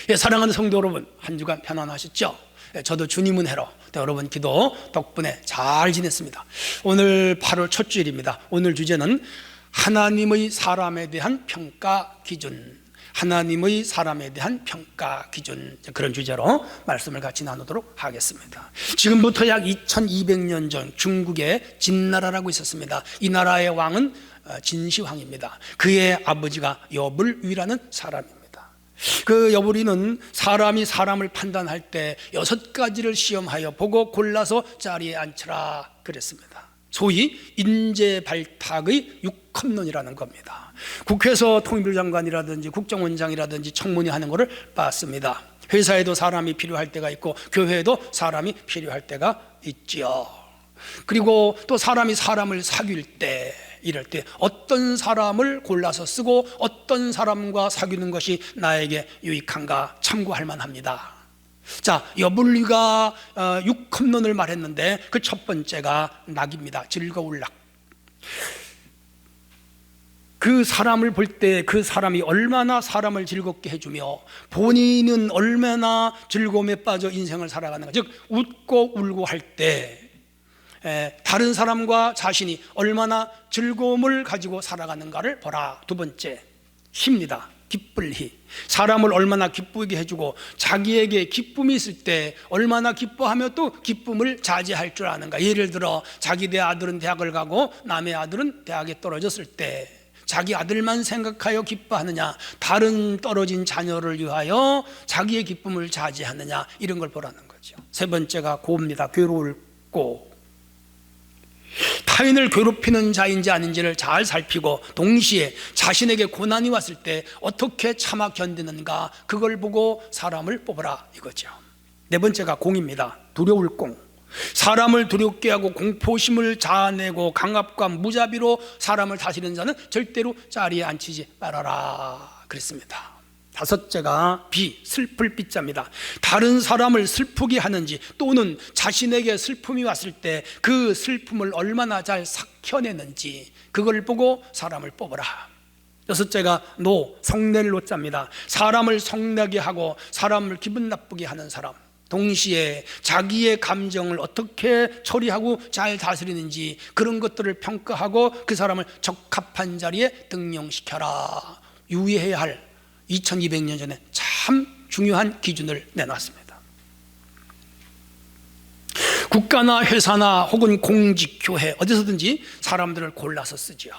예, 사랑하는 성도 여러분, 한 주간 편안하셨죠? 예, 저도 주님 은혜로 여러분 기도 덕분에 잘 지냈습니다. 오늘 8월 첫 주일입니다. 오늘 주제는 하나님의 사람에 대한 평가 기준, 하나님의 사람에 대한 평가 기준, 그런 주제로 말씀을 같이 나누도록 하겠습니다. 지금부터 약 2200년 전 중국에 진나라라고 있었습니다. 이 나라의 왕은 진시황입니다. 그의 아버지가 여불위라는 사람입니다. 그 여불위는 사람이 사람을 판단할 때 6가지를 시험하여 보고 골라서 자리에 앉혀라 그랬습니다. 소위 인재발탁의 6컵론이라는 겁니다. 국회에서 통일부 장관이라든지 국정원장이라든지 청문회 하는 것을 봤습니다. 회사에도 사람이 필요할 때가 있고 교회에도 사람이 필요할 때가 있지요. 그리고 또 사람이 사람을 사귈 때, 이럴 때 어떤 사람을 골라서 쓰고 어떤 사람과 사귀는 것이 나에게 유익한가 참고할 만합니다. 자, 여불위가 6컵론을 말했는데 그 첫 번째가 낙입니다. 즐거울 낙. 그 사람을 볼 때 그 사람이 얼마나 사람을 즐겁게 해주며 본인은 얼마나 즐거움에 빠져 인생을 살아가는가, 즉 웃고 울고 할 때 다른 사람과 자신이 얼마나 즐거움을 가지고 살아가는가를 보라. 두 번째, 희입니다. 기쁠 희. 사람을 얼마나 기쁘게 해주고 자기에게 기쁨이 있을 때 얼마나 기뻐하며 또 기쁨을 자제할 줄 아는가. 예를 들어 자기 내 아들은 대학을 가고 남의 아들은 대학에 떨어졌을 때 자기 아들만 생각하여 기뻐하느냐, 다른 떨어진 자녀를 위하여 자기의 기쁨을 자제하느냐, 이런 걸 보라는 거죠. 세 번째가 고입니다. 괴로울 고. 타인을 괴롭히는 자인지 아닌지를 잘 살피고 동시에 자신에게 고난이 왔을 때 어떻게 참아 견디는가, 그걸 보고 사람을 뽑으라 이거죠. 네 번째가 공입니다. 두려울 공. 사람을 두렵게 하고 공포심을 자아내고 강압과 무자비로 사람을 다스리는 자는 절대로 자리에 앉히지 말아라 그랬습니다. 다섯째가 비, 슬플 비자입니다. 다른 사람을 슬프게 하는지 또는 자신에게 슬픔이 왔을 때 그 슬픔을 얼마나 잘 삭혀내는지, 그걸 보고 사람을 뽑으라. 여섯째가 노, 성낼 노자입니다. 사람을 성내게 하고 사람을 기분 나쁘게 하는 사람, 동시에 자기의 감정을 어떻게 처리하고 잘 다스리는지 그런 것들을 평가하고 그 사람을 적합한 자리에 등용시켜라. 유의해야 할 2200년 전에 참 중요한 기준을 내놨습니다. 국가나 회사나 혹은 공직, 교회, 어디서든지 사람들을 골라서 쓰죠.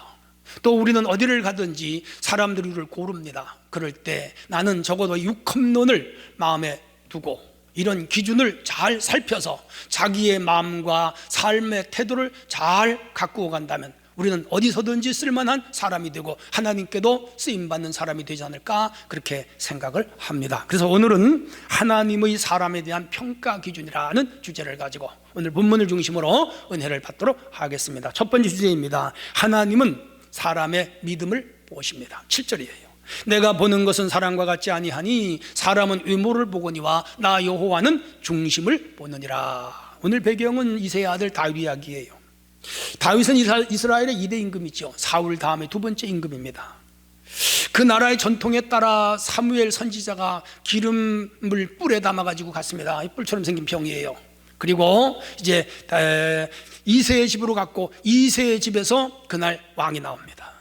또 우리는 어디를 가든지 사람들을 고릅니다. 그럴 때 나는 적어도 6컵론을 마음에 두고 이런 기준을 잘 살펴서 자기의 마음과 삶의 태도를 잘 가꾸어 간다면 우리는 어디서든지 쓸만한 사람이 되고 하나님께도 쓰임받는 사람이 되지 않을까, 그렇게 생각을 합니다. 그래서 오늘은 하나님의 사람에 대한 평가 기준이라는 주제를 가지고 오늘 본문을 중심으로 은혜를 받도록 하겠습니다. 첫 번째 주제입니다. 하나님은 사람의 믿음을 보십니다. 7절이에요. 내가 보는 것은 사람과 같지 아니하니 사람은 외모를 보거니와 나 여호와는 중심을 보느니라. 오늘 배경은 이새의 아들 다윗 이야기예요. 다윗은 이스라엘의 2대 임금이죠. 사울 다음에 두 번째 임금입니다. 그 나라의 전통에 따라 사무엘 선지자가 기름을 뿔에 담아가지고 갔습니다. 이 뿔처럼 생긴 병이에요. 그리고 이제 이새의 집으로 갔고 이새의 집에서 그날 왕이 나옵니다.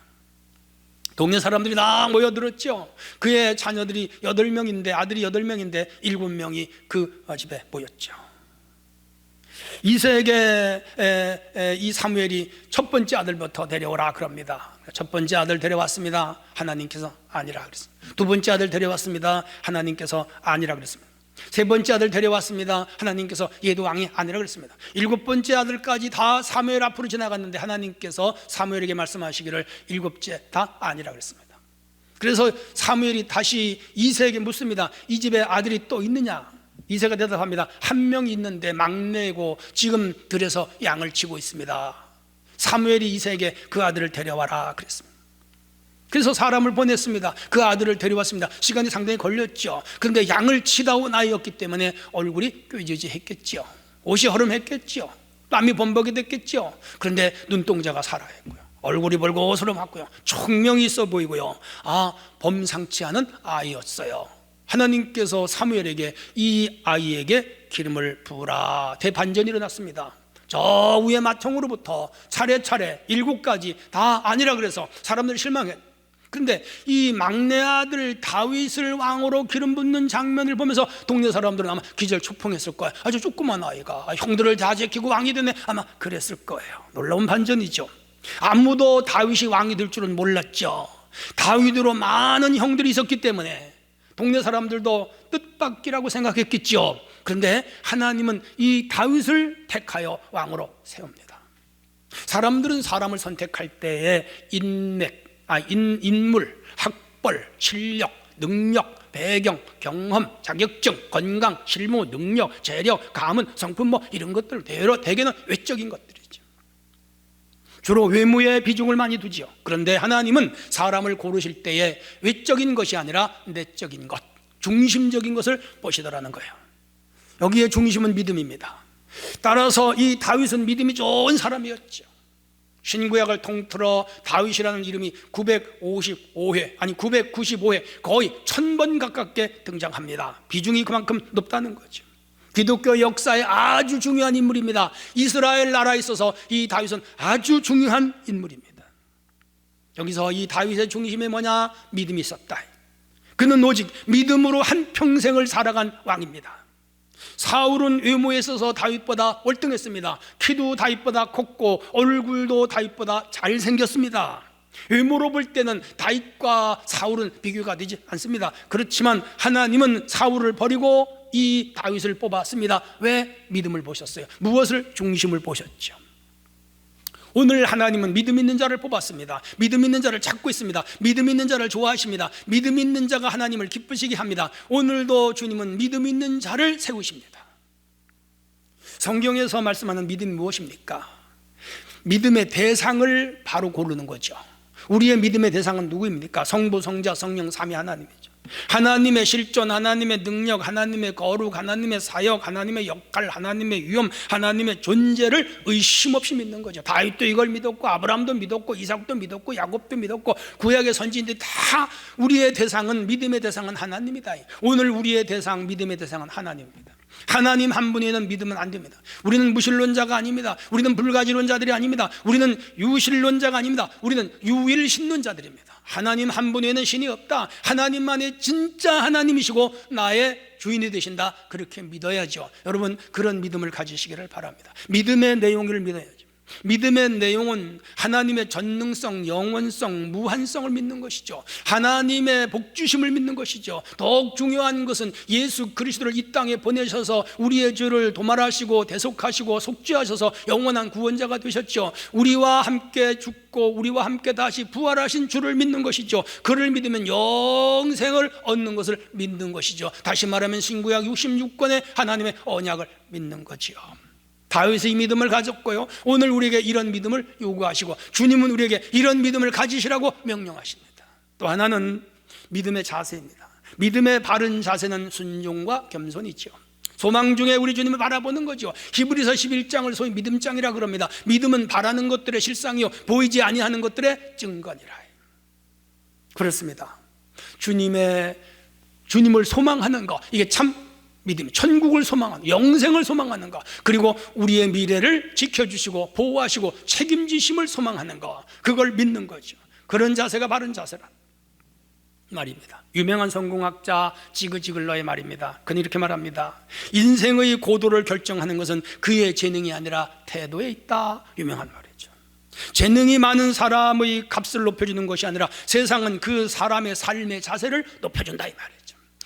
동네 사람들이 다 모여들었죠. 그의 자녀들이 8명인데, 아들이 8명인데 7명이 그 집에 모였죠. 이새에게 이 사무엘이 첫 번째 아들부터 데려오라 그럽니다. 첫 번째 아들 데려왔습니다. 하나님께서 아니라 그랬습니다. 두 번째 아들 데려왔습니다. 하나님께서 아니라 그랬습니다. 세 번째 아들 데려왔습니다. 하나님께서 얘도 왕이 아니라 그랬습니다. 7번째 아들까지 다 사무엘 앞으로 지나갔는데 하나님께서 사무엘에게 말씀하시기를 7째 다 아니라 그랬습니다. 그래서 사무엘이 다시 이새에게 묻습니다. 이 집에 아들이 또 있느냐? 이새가 대답합니다. 한 명 있는데 막내고 지금 들에서 양을 치고 있습니다. 사무엘이 이새에게 그 아들을 데려와라 그랬습니다. 그래서 사람을 보냈습니다. 그 아들을 데려왔습니다. 시간이 상당히 걸렸죠. 그런데 양을 치다 온 아이였기 때문에 얼굴이 꾀지지했겠죠. 옷이 허름했겠죠. 땀이 범벅이 됐겠죠. 그런데 눈동자가 살아있고요, 얼굴이 벌거스름하고요, 총명이 있어 보이고요, 범상치 않은 아이였어요. 하나님께서 사무엘에게 이 아이에게 기름을 부으라. 대반전이 일어났습니다. 저 위에 맏형으로부터 차례차례 7가지 다 아니라 그래서 사람들이 실망했. 그런데 이 막내 아들 다윗을 왕으로 기름 붓는 장면을 보면서 동네 사람들은 아마 기절초풍했을 거예요. 아주 조그만 아이가 형들을 다 제키고 왕이 되네, 아마 그랬을 거예요. 놀라운 반전이죠. 아무도 다윗이 왕이 될 줄은 몰랐죠. 다윗으로 많은 형들이 있었기 때문에 동네 사람들도 뜻밖이라고 생각했겠죠. 그런데 하나님은 이 다윗을 택하여 왕으로 세웁니다. 사람들은 사람을 선택할 때에 인물, 학벌, 실력, 능력, 배경, 경험, 자격증, 건강, 실무, 능력, 재력, 가문, 성품 이런 것들 대개는 외적인 것들이죠. 주로 외모에 비중을 많이 두지요. 그런데 하나님은 사람을 고르실 때에 외적인 것이 아니라 내적인 것, 중심적인 것을 보시더라는 거예요. 여기에 중심은 믿음입니다. 따라서 이 다윗은 믿음이 좋은 사람이었죠. 신구약을 통틀어 다윗이라는 이름이 995회 거의 1000번 가깝게 등장합니다. 비중이 그만큼 높다는 거죠. 기독교 역사에 아주 중요한 인물입니다. 이스라엘 나라에 있어서 이 다윗은 아주 중요한 인물입니다. 여기서 이 다윗의 중심이 뭐냐? 믿음이 있었다. 그는 오직 믿음으로 한평생을 살아간 왕입니다. 사울은 외모에 있어서 다윗보다 월등했습니다. 키도 다윗보다 컸고 얼굴도 다윗보다 잘생겼습니다. 외모로 볼 때는 다윗과 사울은 비교가 되지 않습니다. 그렇지만 하나님은 사울을 버리고 이 다윗을 뽑았습니다. 왜? 믿음을 보셨어요. 무엇을? 중심을 보셨죠. 오늘 하나님은 믿음 있는 자를 뽑았습니다. 믿음 있는 자를 찾고 있습니다. 믿음 있는 자를 좋아하십니다. 믿음 있는 자가 하나님을 기쁘시게 합니다. 오늘도 주님은 믿음 있는 자를 세우십니다. 성경에서 말씀하는 믿음이 무엇입니까? 믿음의 대상을 바로 고르는 거죠. 우리의 믿음의 대상은 누구입니까? 성부, 성자, 성령, 삼위 하나님이죠. 하나님의 실존, 하나님의 능력, 하나님의 거룩, 하나님의 사역, 하나님의 역할, 하나님의 위엄, 하나님의 존재를 의심 없이 믿는 거죠. 다윗도 이걸 믿었고, 아브라함도 믿었고, 이삭도 믿었고, 야곱도 믿었고, 구약의 선지인들이 다 우리의 대상은, 믿음의 대상은 하나님이다. 오늘 우리의 대상, 믿음의 대상은 하나님입니다. 하나님 한 분에는 믿으면 안 됩니다. 우리는 무신론자가 아닙니다. 우리는 불가지론자들이 아닙니다. 우리는 유신론자가 아닙니다. 우리는 유일신론자들입니다. 하나님 한 분에는 신이 없다. 하나님만이 진짜 하나님이시고 나의 주인이 되신다. 그렇게 믿어야죠. 여러분, 그런 믿음을 가지시기를 바랍니다. 믿음의 내용을 믿어야죠. 믿음의 내용은 하나님의 전능성, 영원성, 무한성을 믿는 것이죠. 하나님의 복주심을 믿는 것이죠. 더욱 중요한 것은 예수 그리스도를 이 땅에 보내셔서 우리의 죄를 도말하시고 대속하시고 속죄하셔서 영원한 구원자가 되셨죠. 우리와 함께 죽고 우리와 함께 다시 부활하신 주를 믿는 것이죠. 그를 믿으면 영생을 얻는 것을 믿는 것이죠. 다시 말하면 신구약 66권의 하나님의 언약을 믿는 거지요. 다윗의 믿음을 가졌고요, 오늘 우리에게 이런 믿음을 요구하시고 주님은 우리에게 이런 믿음을 가지시라고 명령하십니다. 또 하나는 믿음의 자세입니다. 믿음의 바른 자세는 순종과 겸손이죠. 소망 중에 우리 주님을 바라보는 거죠. 히브리서 11장을 소위 믿음장이라 그럽니다. 믿음은 바라는 것들의 실상이요 보이지 아니하는 것들의 증거니라. 그렇습니다. 주님을 소망하는 것, 이게 참 믿음, 천국을 소망하는, 영생을 소망하는 것, 그리고 우리의 미래를 지켜주시고 보호하시고 책임지심을 소망하는 것, 그걸 믿는 거죠. 그런 자세가 바른 자세란 말입니다. 유명한 성공학자 지그지글러의 말입니다. 그는 이렇게 말합니다. 인생의 고도를 결정하는 것은 그의 재능이 아니라 태도에 있다. 유명한 말이죠. 재능이 많은 사람의 값을 높여주는 것이 아니라 세상은 그 사람의 삶의 자세를 높여준다 이 말이죠.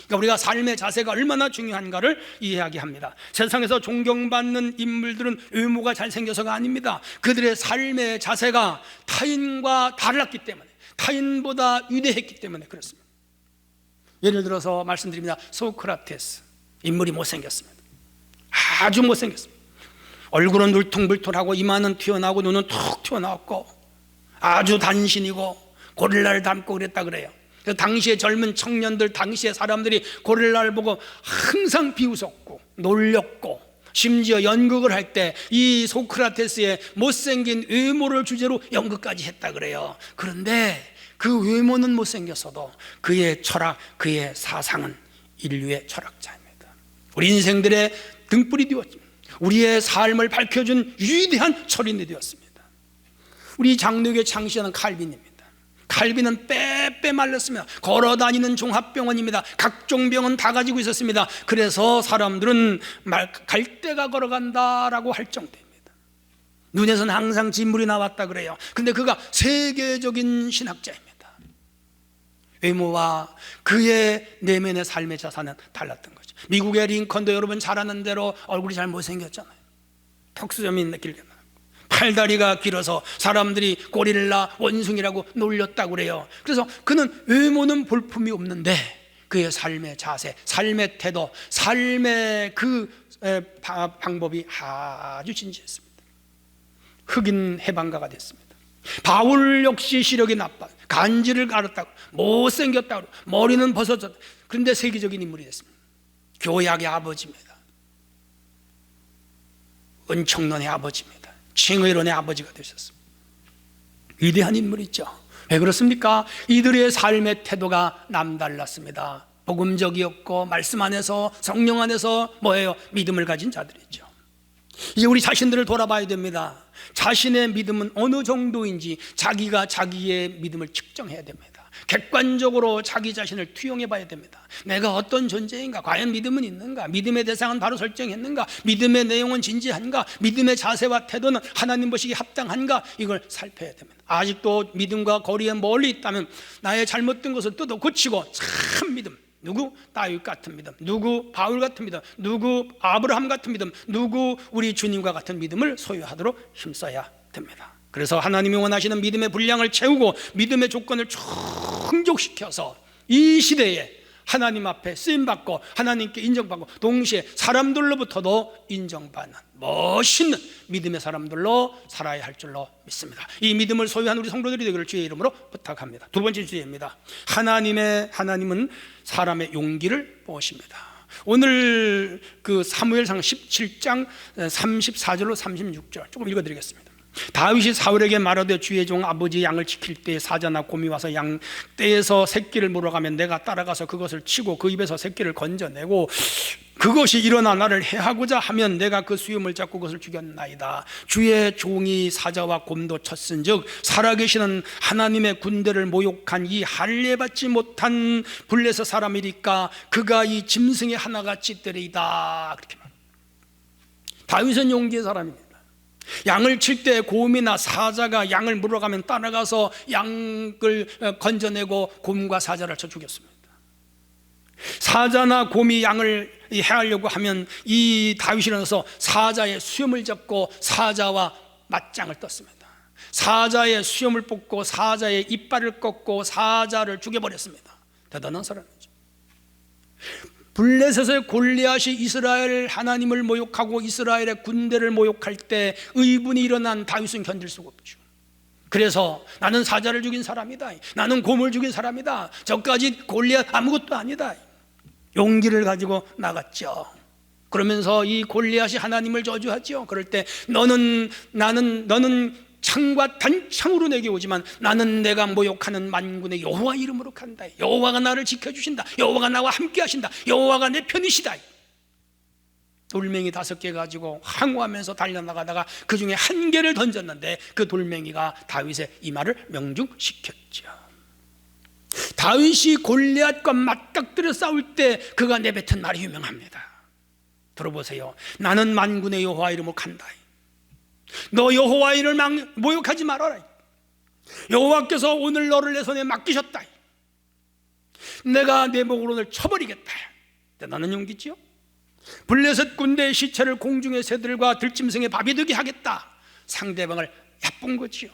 그러니까 우리가 삶의 자세가 얼마나 중요한가를 이해하게 합니다. 세상에서 존경받는 인물들은 외모가 잘생겨서가 아닙니다. 그들의 삶의 자세가 타인과 달랐기 때문에, 타인보다 위대했기 때문에 그렇습니다. 예를 들어서 말씀드립니다. 소크라테스, 인물이 못생겼습니다. 아주 못생겼습니다. 얼굴은 울퉁불퉁하고 이마는 튀어나오고 눈은 툭 튀어나왔고 아주 단신이고 고릴라를 닮고 그랬다 그래요. 그래서 당시의 젊은 청년들, 당시의 사람들이 고릴라를 보고 항상 비웃었고 놀렸고, 심지어 연극을 할 때 이 소크라테스의 못생긴 외모를 주제로 연극까지 했다 그래요. 그런데 그 외모는 못생겼어도 그의 철학, 그의 사상은 인류의 철학자입니다. 우리 인생들의 등불이 되었습니다. 우리의 삶을 밝혀준 위대한 철인이 되었습니다. 우리 장로교의 창시자는 칼빈입니다. 칼빈은 빼빼 말랐습니다. 걸어다니는 종합병원입니다. 각종 병은 다 가지고 있었습니다. 그래서 사람들은 갈대가 걸어간다라고 할 정도입니다. 눈에서는 항상 진물이 나왔다 그래요. 근데 그가 세계적인 신학자입니다. 외모와 그의 내면의 삶의 자산은 달랐던 거죠. 미국의 링컨도 여러분 잘 아는 대로 얼굴이 잘 못생겼잖아요. 턱수염이 길게 나고 팔다리가 길어서 사람들이 고릴라 원숭이라고 놀렸다고 그래요. 그래서 그는 외모는 볼품이 없는데 그의 삶의 자세, 삶의 태도, 삶의 그 방법이 아주 진지했습니다. 흑인 해방가가 됐습니다. 바울 역시 시력이 나빠 간지를 가렸다고 못생겼다고 머리는 벗어졌다. 그런데 세계적인 인물이 됐습니다. 교약의 아버지입니다. 은총론의 아버지입니다. 칭의론의 아버지가 되셨습니다. 위대한 인물이죠. 왜 그렇습니까? 이들의 삶의 태도가 남달랐습니다. 복음적이었고 말씀 안에서 성령 안에서 뭐예요? 믿음을 가진 자들이죠. 이제 우리 자신들을 돌아봐야 됩니다. 자신의 믿음은 어느 정도인지 자기가 자기의 믿음을 측정해야 됩니다. 객관적으로 자기 자신을 투영해 봐야 됩니다. 내가 어떤 존재인가? 과연 믿음은 있는가? 믿음의 대상은 바로 설정했는가? 믿음의 내용은 진지한가? 믿음의 자세와 태도는 하나님 보시기에 합당한가? 이걸 살펴야 됩니다. 아직도 믿음과 거리에 멀리 있다면 나의 잘못된 것을 뜯어 고치고 참 믿음, 누구? 다윗 같은 믿음, 누구? 바울 같은 믿음, 누구? 아브라함 같은 믿음, 누구? 우리 주님과 같은 믿음을 소유하도록 힘써야 됩니다. 그래서 하나님이 원하시는 믿음의 분량을 채우고 믿음의 조건을 충족시켜서 이 시대에 하나님 앞에 쓰임받고 하나님께 인정받고 동시에 사람들로부터도 인정받는 멋있는 믿음의 사람들로 살아야 할 줄로 믿습니다. 이 믿음을 소유한 우리 성도들이 되기를 주의 이름으로 부탁합니다. 두 번째 주제입니다. 하나님은 사람의 용기를 보십니다. 오늘 그 사무엘상 17장 34절로 36절 조금 읽어드리겠습니다. 다윗이 사울에게 말하되 주의 종 아버지 양을 지킬 때 사자나 곰이 와서 양 떼에서 새끼를 물어가면 내가 따라가서 그것을 치고 그 입에서 새끼를 건져내고 그것이 일어나 나를 해하고자 하면 내가 그 수염을 잡고 그것을 죽였나이다. 주의 종이 사자와 곰도 쳤은즉 살아계시는 하나님의 군대를 모욕한 이 할례받지 못한 블레셋 사람이니까 그가 이 짐승의 하나같이 되리이다. 그렇게 말합니다. 다윗은 용기의 사람입니다. 양을 칠 때 곰이나 사자가 양을 물어가면 따라가서 양을 건져내고 곰과 사자를 쳐 죽였습니다. 사자나 곰이 양을 해하려고 하면 이 다윗이 일어나서 사자의 수염을 잡고 사자와 맞짱을 떴습니다. 사자의 수염을 뽑고 사자의 이빨을 꺾고 사자를 죽여버렸습니다. 대단한 사람이죠. 블레셋의 골리앗이 이스라엘 하나님을 모욕하고 이스라엘의 군대를 모욕할 때 의분이 일어난 다윗은 견딜 수가 없죠. 그래서 나는 사자를 죽인 사람이다, 나는 곰을 죽인 사람이다, 저까지 골리앗 아무것도 아니다, 용기를 가지고 나갔죠. 그러면서 이 골리앗이 하나님을 저주하죠. 그럴 때 너는 창과 단창으로 내게 오지만 나는 내가 모욕하는 만군의 여호와 이름으로 간다. 여호와가 나를 지켜주신다. 여호와가 나와 함께 하신다. 여호와가 내 편이시다. 돌멩이 5개 가지고 항우하면서 달려나가다가 그 중에 1개를 던졌는데 그 돌멩이가 다윗의 이마를 명중시켰죠. 다윗이 골리앗과 맞닥뜨려 싸울 때 그가 내뱉은 말이 유명합니다. 들어보세요. 나는 만군의 여호와 이름으로 간다. 너 여호와 이름을 모욕하지 말아라. 여호와께서 오늘 너를 내 손에 맡기셨다. 내가 내 목으로 오늘 쳐버리겠다. 대단한 용기지요. 블레셋 군대의 시체를 공중의 새들과 들짐승의 밥이 되게 하겠다. 상대방을 얕본 거지요.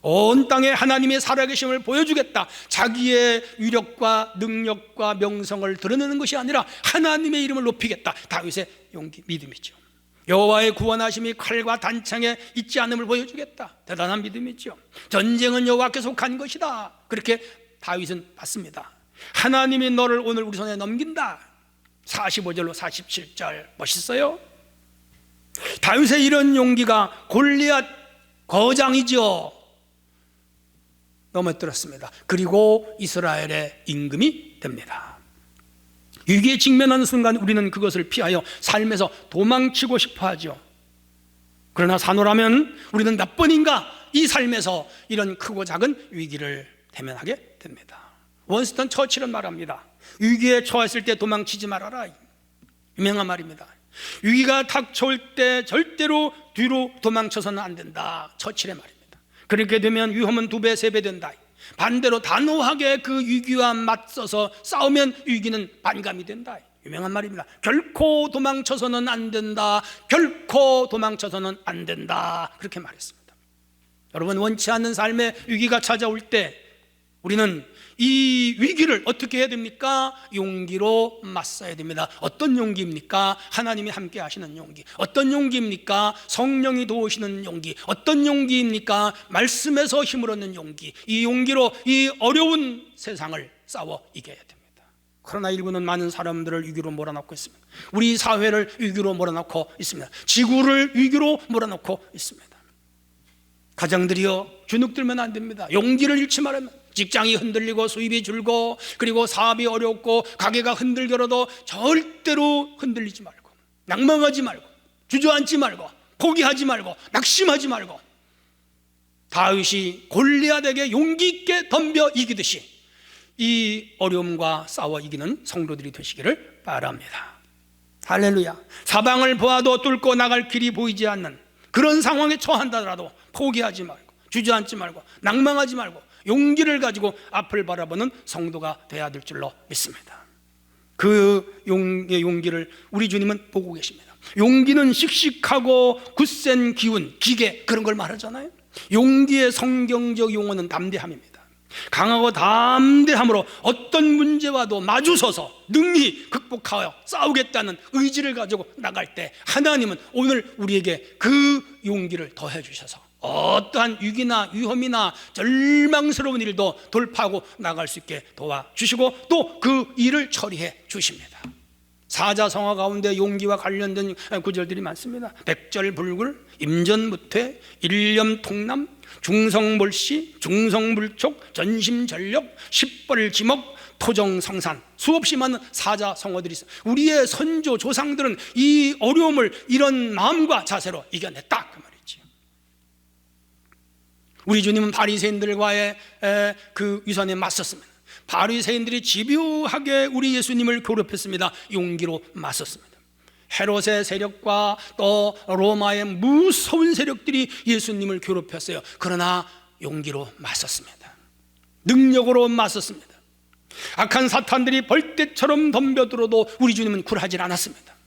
온 땅에 하나님의 살아계심을 보여주겠다. 자기의 위력과 능력과 명성을 드러내는 것이 아니라 하나님의 이름을 높이겠다. 다윗의 용기, 믿음이죠. 여호와의 구원하심이 칼과 단창에 있지 않음을 보여주겠다. 대단한 믿음이죠. 전쟁은 여호와께 속한 것이다. 그렇게 다윗은 받습니다. 하나님이 너를 오늘 우리 손에 넘긴다. 45절로 47절 멋있어요. 다윗의 이런 용기가 골리앗 거장이죠. 넘어뜨렸습니다. 그리고 이스라엘의 임금이 됩니다. 위기에 직면하는 순간 우리는 그것을 피하여 삶에서 도망치고 싶어 하죠. 그러나 산호라면 우리는 몇 번인가 이 삶에서 이런 크고 작은 위기를 대면하게 됩니다. 원스턴 처칠은 말합니다. 위기에 처했을 때 도망치지 말아라. 유명한 말입니다. 위기가 닥쳐올 때 절대로 뒤로 도망쳐서는 안 된다. 처칠의 말입니다. 그렇게 되면 위험은 2배, 3배 된다. 반대로 단호하게 그 위기와 맞서서 싸우면 위기는 반감이 된다. 유명한 말입니다. 결코 도망쳐서는 안 된다. 결코 도망쳐서는 안 된다. 그렇게 말했습니다. 여러분, 원치 않는 삶의 위기가 찾아올 때 우리는 이 위기를 어떻게 해야 됩니까? 용기로 맞서야 됩니다. 어떤 용기입니까? 하나님이 함께 하시는 용기. 어떤 용기입니까? 성령이 도우시는 용기. 어떤 용기입니까? 말씀에서 힘을 얻는 용기. 이 용기로 이 어려운 세상을 싸워 이겨야 됩니다. 그러나 일부는 많은 사람들을 위기로 몰아넣고 있습니다. 우리 사회를 위기로 몰아넣고 있습니다. 지구를 위기로 몰아넣고 있습니다. 가정들이여, 주눅들면 안 됩니다. 용기를 잃지 말아야. 직장이 흔들리고 수입이 줄고 그리고 사업이 어렵고 가게가 흔들더라도 절대로 흔들리지 말고, 낭망하지 말고, 주저앉지 말고, 포기하지 말고, 낙심하지 말고, 다윗이 골리앗에게 용기 있게 덤벼 이기듯이 이 어려움과 싸워 이기는 성도들이 되시기를 바랍니다. 할렐루야. 사방을 보아도 뚫고 나갈 길이 보이지 않는 그런 상황에 처한다더라도 포기하지 말고, 주저앉지 말고, 낭망하지 말고 용기를 가지고 앞을 바라보는 성도가 되어야 될 줄로 믿습니다. 그 용기를 우리 주님은 보고 계십니다. 용기는 씩씩하고 굳센 기운, 기계, 그런 걸 말하잖아요. 용기의 성경적 용어는 담대함입니다. 강하고 담대함으로 어떤 문제와도 마주서서 능히 극복하여 싸우겠다는 의지를 가지고 나갈 때 하나님은 오늘 우리에게 그 용기를 더해 주셔서 어떠한 위기나 위험이나 절망스러운 일도 돌파하고 나갈 수 있게 도와주시고 또 그 일을 처리해 주십니다. 사자성어 가운데 용기와 관련된 구절들이 많습니다. 백절불굴, 임전무퇴, 일념통남, 중성몰시, 중성불촉, 전심전력, 십벌지목, 토정성산, 수없이 많은 사자성어들이 있어요. 우리의 선조 조상들은 이 어려움을 이런 마음과 자세로 이겨냈다, 그 말이죠. 우리 주님은 바리새인들과의 그 위선에 맞섰습니다. 바리새인들이 집요하게 우리 예수님을 괴롭혔습니다. 용기로 맞섰습니다. 헤롯의 세력과 또 로마의 무서운 세력들이 예수님을 괴롭혔어요. 그러나 용기로 맞섰습니다. 능력으로 맞섰습니다. 악한 사탄들이 벌떼처럼 덤벼들어도 우리 주님은 굴하지 않았습니다.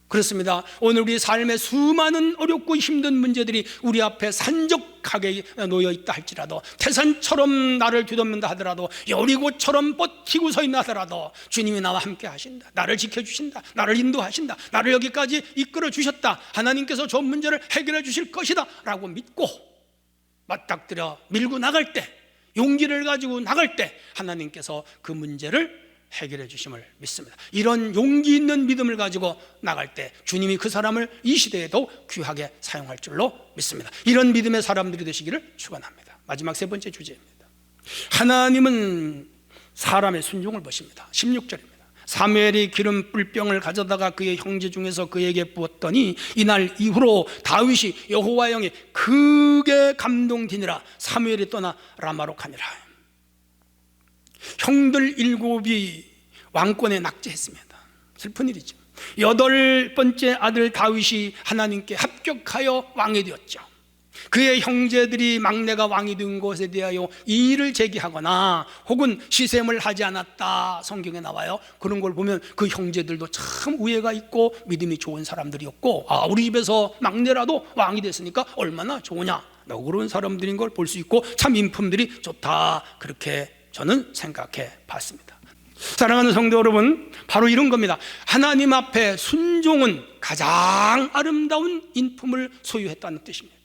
그렇습니다. 오늘 우리 삶의 수많은 어렵고 힘든 문제들이 우리 앞에 산적하게 놓여 있다 할지라도, 태산처럼 나를 뒤덮는다 하더라도, 여리고처럼 버티고 서 있나 하더라도 주님이 나와 함께 하신다, 나를 지켜주신다, 나를 인도하신다, 나를 여기까지 이끌어 주셨다, 하나님께서 저 문제를 해결해 주실 것이다 라고 믿고 맞닥뜨려 밀고 나갈 때, 용기를 가지고 나갈 때 하나님께서 그 문제를 해결해 주심을 믿습니다. 이런 용기 있는 믿음을 가지고 나갈 때 주님이 그 사람을 이 시대에도 귀하게 사용할 줄로 믿습니다. 이런 믿음의 사람들이 되시기를 축원합니다. 마지막 3번째 주제입니다. 하나님은 사람의 순종을 보십니다. 16절입니다. 사무엘이 기름 뿔병을 가져다가 그의 형제 중에서 그에게 부었더니 이날 이후로 다윗이 여호와의 영에 크게 감동되니라. 사무엘이 떠나 라마로 가니라. 형들 7이 왕권에 낙제했습니다. 슬픈 일이죠. 8번째 아들 다윗이 하나님께 합격하여 왕이 되었죠. 그의 형제들이 막내가 왕이 된 것에 대하여 이의를 제기하거나 혹은 시샘을 하지 않았다 성경에 나와요. 그런 걸 보면 그 형제들도 참 우애가 있고 믿음이 좋은 사람들이었고, 우리 집에서 막내라도 왕이 됐으니까 얼마나 좋으냐, 그런 사람들인 걸 볼 수 있고 참 인품들이 좋다, 그렇게 저는 생각해 봤습니다. 사랑하는 성도 여러분, 바로 이런 겁니다. 하나님 앞에 순종은 가장 아름다운 인품을 소유했다는 뜻입니다.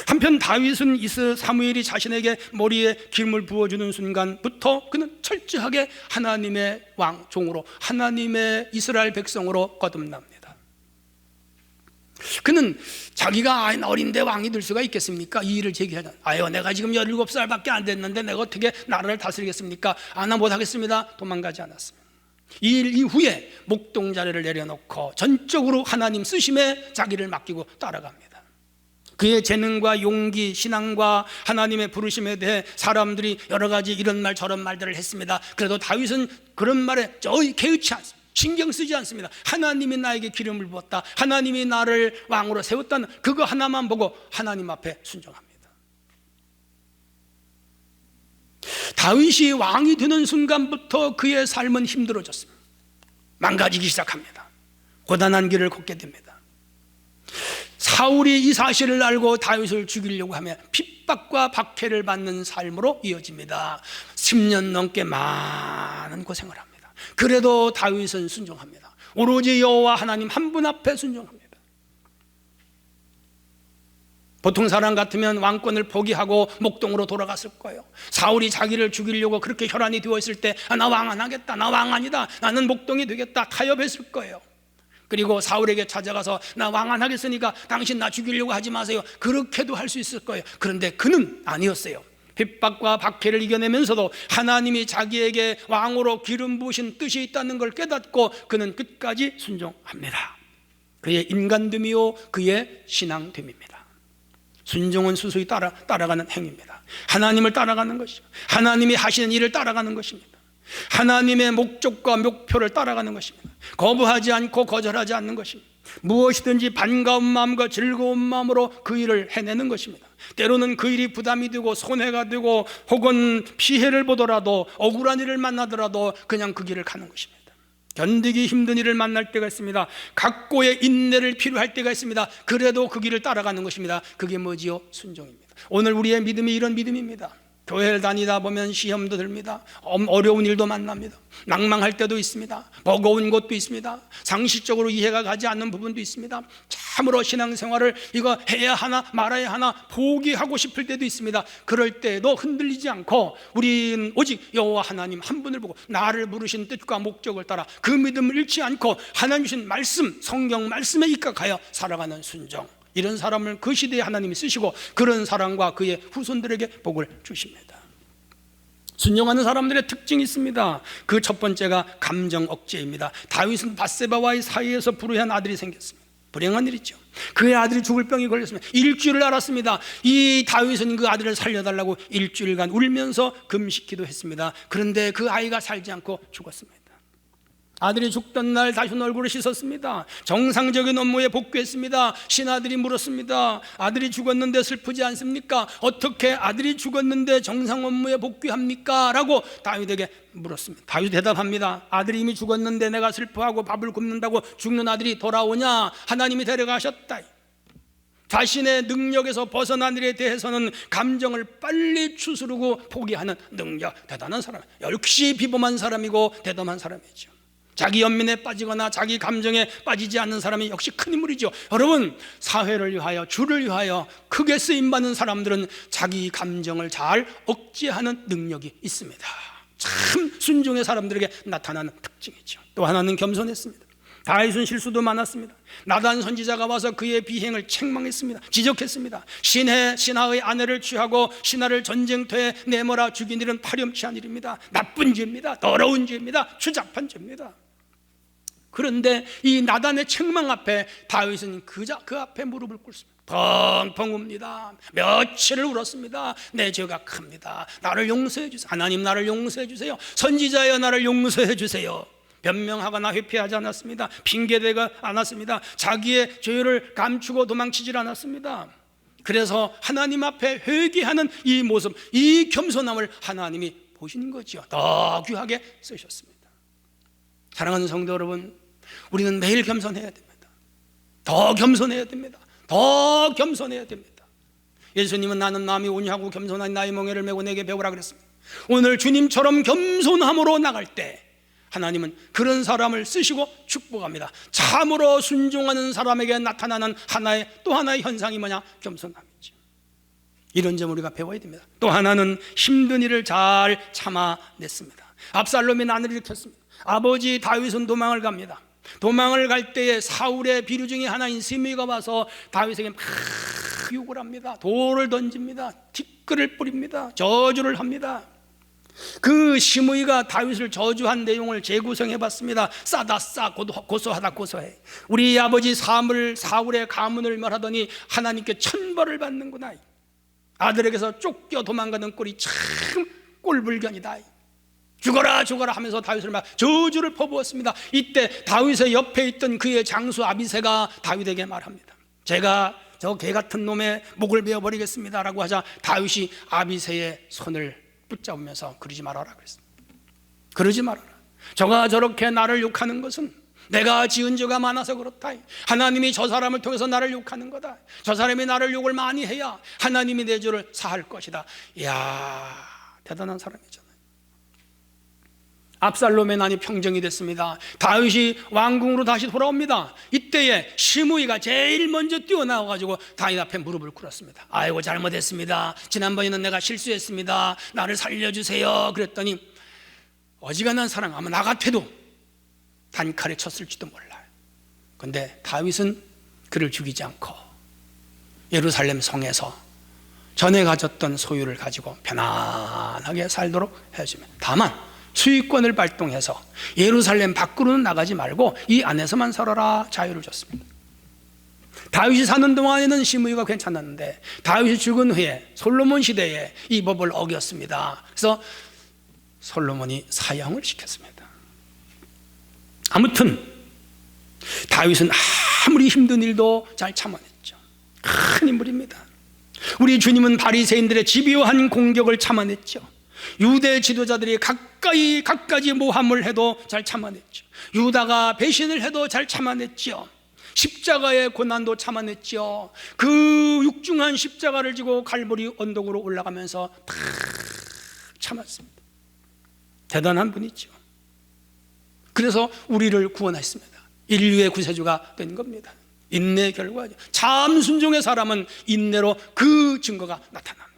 한편 다윗은 사무엘이 자신에게 머리에 기름을 부어주는 순간부터 그는 철저하게 하나님의 종으로, 하나님의 이스라엘 백성으로 거듭납니다. 그는 자기가 어린데 왕이 될 수가 있겠습니까? 이 일을 제기하잖아요. 내가 지금 17살밖에 안 됐는데 내가 어떻게 나라를 다스리겠습니까? 나 못하겠습니다. 도망가지 않았습니다. 이 일 이후에 목동자리를 내려놓고 전적으로 하나님 쓰심에 자기를 맡기고 따라갑니다. 그의 재능과 용기, 신앙과 하나님의 부르심에 대해 사람들이 여러 가지 이런 말 저런 말들을 했습니다. 그래도 다윗은 그런 말에 저희 개의치 않습니다. 신경 쓰지 않습니다. 하나님이 나에게 기름을 부었다, 하나님이 나를 왕으로 세웠다는 그거 하나만 보고 하나님 앞에 순종합니다. 다윗이 왕이 되는 순간부터 그의 삶은 힘들어졌습니다. 망가지기 시작합니다. 고단한 길을 걷게 됩니다. 사울이 이 사실을 알고 다윗을 죽이려고 하며 핍박과 박해를 받는 삶으로 이어집니다. 10년 넘게 많은 고생을 합니다. 그래도 다윗은 순종합니다. 오로지 여호와 하나님 한 분 앞에 순종합니다. 보통 사람 같으면 왕권을 포기하고 목동으로 돌아갔을 거예요. 사울이 자기를 죽이려고 그렇게 혈안이 되어 있을 때 나 왕 안 하겠다, 나 왕 아니다, 나는 목동이 되겠다 타협했을 거예요. 그리고 사울에게 찾아가서 나 왕 안 하겠으니까 당신 나 죽이려고 하지 마세요, 그렇게도 할 수 있을 거예요. 그런데 그는 아니었어요. 핍박과 박해를 이겨내면서도 하나님이 자기에게 왕으로 기름 부으신 뜻이 있다는 걸 깨닫고 그는 끝까지 순종합니다. 그의 인간됨이요 그의 신앙됨입니다. 순종은 수수히 따라가는 행위입니다. 하나님을 따라가는 것이죠. 하나님이 하시는 일을 따라가는 것입니다. 하나님의 목적과 목표를 따라가는 것입니다. 거부하지 않고 거절하지 않는 것입니다. 무엇이든지 반가운 마음과 즐거운 마음으로 그 일을 해내는 것입니다. 때로는 그 일이 부담이 되고 손해가 되고 혹은 피해를 보더라도 억울한 일을 만나더라도 그냥 그 길을 가는 것입니다. 견디기 힘든 일을 만날 때가 있습니다. 각고의 인내를 필요할 때가 있습니다. 그래도 그 길을 따라가는 것입니다. 그게 뭐지요? 순종입니다. 오늘 우리의 믿음이 이런 믿음입니다. 교회를 다니다 보면 시험도 듭니다. 어려운 일도 만납니다. 낭망할 때도 있습니다. 버거운 것도 있습니다. 상식적으로 이해가 가지 않는 부분도 있습니다. 참으로 신앙생활을 이거 해야 하나 말아야 하나 포기하고 싶을 때도 있습니다. 그럴 때도 흔들리지 않고 우리는 오직 여호와 하나님 한 분을 보고 나를 부르신 뜻과 목적을 따라 그 믿음을 잃지 않고 하나님 주신 말씀, 성경 말씀에 입각하여 살아가는 순종, 이런 사람을 그 시대에 하나님이 쓰시고 그런 사람과 그의 후손들에게 복을 주십니다. 순종하는 사람들의 특징이 있습니다. 그 첫 번째가 감정 억제입니다. 다윗은 밧세바와의 사이에서 불우한 아들이 생겼습니다. 불행한 일이죠. 그의 아들이 죽을 병이 걸렸습니다. 일주일을 알았습니다. 이 다윗은 그 아들을 살려달라고 일주일간 울면서 금식 기도했습니다. 그런데 그 아이가 살지 않고 죽었습니다. 아들이 죽던 날 다시 얼굴을 씻었습니다. 정상적인 업무에 복귀했습니다. 신하들이 물었습니다. 아들이 죽었는데 슬프지 않습니까? 어떻게 아들이 죽었는데 정상 업무에 복귀합니까? 라고 다윗에게 물었습니다. 다윗이 대답합니다. 아들이 이미 죽었는데 내가 슬퍼하고 밥을 굶는다고 죽는 아들이 돌아오냐? 하나님이 데려가셨다. 자신의 능력에서 벗어난 일에 대해서는 감정을 빨리 추스르고 포기하는 능력, 대단한 사람, 역시 비범한 사람이고 대담한 사람이죠. 자기 연민에 빠지거나 자기 감정에 빠지지 않는 사람이 역시 큰 인물이죠. 여러분, 사회를 위하여 주를 위하여 크게 쓰임받는 사람들은 자기 감정을 잘 억제하는 능력이 있습니다. 참 순종의 사람들에게 나타나는 특징이죠. 또 하나는 겸손했습니다. 다윗은 실수도 많았습니다. 나단 선지자가 와서 그의 비행을 책망했습니다. 지적했습니다. 신하의 아내를 취하고 신하를 전쟁터에 내몰아 죽인 일은 파렴치한 일입니다. 나쁜 죄입니다. 더러운 죄입니다. 추잡한 죄입니다. 그런데 이 나단의 책망 앞에 다윗은 그 앞에 무릎을 꿇습니다. 펑펑 웁니다. 며칠을 울었습니다. 내 죄가 큽니다. 나를 용서해 주세요. 하나님, 나를 용서해 주세요. 선지자여, 나를 용서해 주세요. 변명하거나 회피하지 않았습니다. 핑계대지 않았습니다. 자기의 죄를 감추고 도망치질 않았습니다. 그래서 하나님 앞에 회개하는 이 모습, 이 겸손함을 하나님이 보시는 거죠. 더 귀하게 쓰셨습니다. 사랑하는 성도 여러분, 우리는 매일 겸손해야 됩니다. 더 겸손해야 됩니다. 더 겸손해야 됩니다. 예수님은 나는 마음이 온유하고 겸손한 나의 멍에를 메고 내게 배우라 그랬습니다. 오늘 주님처럼 겸손함으로 나갈 때 하나님은 그런 사람을 쓰시고 축복합니다. 참으로 순종하는 사람에게 나타나는 또 하나의 현상이 뭐냐? 겸손함이죠. 이런 점 우리가 배워야 됩니다. 또 하나는 힘든 일을 잘 참아냈습니다. 압살롬이 난을 일으켰습니다. 아버지 다윗은 도망을 갑니다. 도망을 갈 때에 사울의 비류 중에 하나인 시므이가 와서 다윗에게 막 욕을 합니다. 돌을 던집니다. 티끌을 뿌립니다. 저주를 합니다. 그 시므이가 다윗을 저주한 내용을 재구성해 봤습니다. 싸다 싸, 고소하다 고소해. 우리 아버지 사울의 가문을 멸하더니 하나님께 천벌을 받는구나. 아들에게서 쫓겨 도망가는 꼴이 참 꼴불견이다. 죽어라 죽어라 하면서 다윗을 막 저주를 퍼부었습니다. 이때 다윗의 옆에 있던 그의 장수 아비새가 다윗에게 말합니다. 제가 저 개같은 놈의 목을 베어버리겠습니다 라고 하자 다윗이 아비새의 손을 붙잡으면서 그러지 말아라 그랬습니다. 그러지 말아라. 저가 저렇게 나를 욕하는 것은 내가 지은 죄가 많아서 그렇다. 하나님이 저 사람을 통해서 나를 욕하는 거다. 저 사람이 나를 욕을 많이 해야 하나님이 내 죄를 사할 것이다. 이야, 대단한 사람이잖아요. 압살롬의 난이 평정이 됐습니다. 다윗이 왕궁으로 다시 돌아옵니다. 이때에 시므이가 제일 먼저 뛰어나와가지고 다윗 앞에 무릎을 꿇었습니다. 아이고 잘못했습니다. 지난번에는 내가 실수했습니다. 나를 살려주세요. 그랬더니 어지간한 사람 아마 나 같아도 단칼에 쳤을지도 몰라요. 그런데 다윗은 그를 죽이지 않고 예루살렘 성에서 전에 가졌던 소유를 가지고 편안하게 살도록 해주면, 다만 수익권을 발동해서 예루살렘 밖으로는 나가지 말고 이 안에서만 살아라 자유를 줬습니다. 다윗이 사는 동안에는 시므이가 괜찮았는데 다윗이 죽은 후에 솔로몬 시대에 이 법을 어겼습니다. 그래서 솔로몬이 사형을 시켰습니다. 아무튼 다윗은 아무리 힘든 일도 잘 참아냈죠. 큰 인물입니다. 우리 주님은 바리새인들의 집요한 공격을 참아냈죠. 유대 지도자들이 갖가지 모함을 해도 잘 참아냈죠. 유다가 배신을 해도 잘 참아냈죠. 십자가의 고난도 참아냈죠. 그 육중한 십자가를 지고 갈보리 언덕으로 올라가면서 다 참았습니다. 대단한 분이죠. 그래서 우리를 구원했습니다. 인류의 구세주가 된 겁니다. 인내의 결과죠. 참 순종의 사람은 인내로 그 증거가 나타납니다.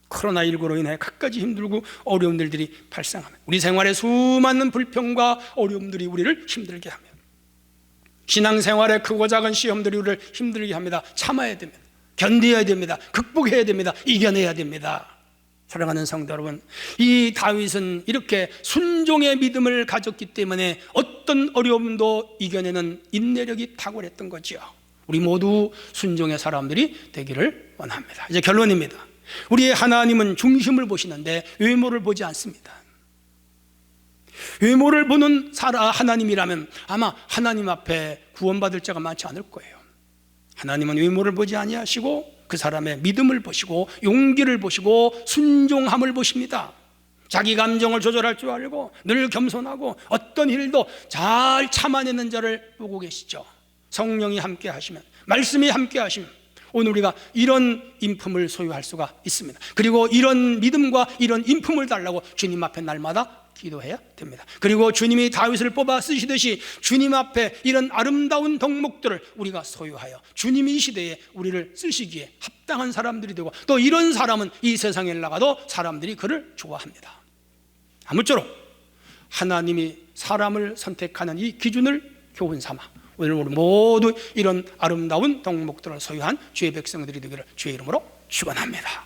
코로나19로 인해 갖가지 힘들고 어려운 일들이 발생합니다. 우리 생활에 수많은 불평과 어려움들이 우리를 힘들게 합니다. 신앙생활에 크고 작은 시험들이 우리를 힘들게 합니다. 참아야 됩니다. 견뎌야 됩니다. 극복해야 됩니다. 이겨내야 됩니다. 사랑하는 성도 여러분, 이 다윗은 이렇게 순종의 믿음을 가졌기 때문에 어떤 어려움도 이겨내는 인내력이 탁월했던 거죠. 우리 모두 순종의 사람들이 되기를 원합니다. 이제 결론입니다. 우리의 하나님은 중심을 보시는데 외모를 보지 않습니다. 외모를 보는 하나님이라면 아마 하나님 앞에 구원받을 자가 많지 않을 거예요. 하나님은 외모를 보지 아니하시고 그 사람의 믿음을 보시고 용기를 보시고 순종함을 보십니다. 자기 감정을 조절할 줄 알고 늘 겸손하고 어떤 일도 잘 참아내는 자를 보고 계시죠. 성령이 함께 하시면, 말씀이 함께 하시면 오늘 우리가 이런 인품을 소유할 수가 있습니다. 그리고 이런 믿음과 이런 인품을 달라고 주님 앞에 날마다 기도해야 됩니다. 그리고 주님이 다윗을 뽑아 쓰시듯이 주님 앞에 이런 아름다운 덕목들을 우리가 소유하여 주님이 이 시대에 우리를 쓰시기에 합당한 사람들이 되고, 또 이런 사람은 이 세상에 나가도 사람들이 그를 좋아합니다. 아무쪼록 하나님이 사람을 선택하는 이 기준을 교훈 삼아 오늘 우리 모두 이런 아름다운 덕목들을 소유한 주의 백성들이 되기를 주의 이름으로 축원합니다.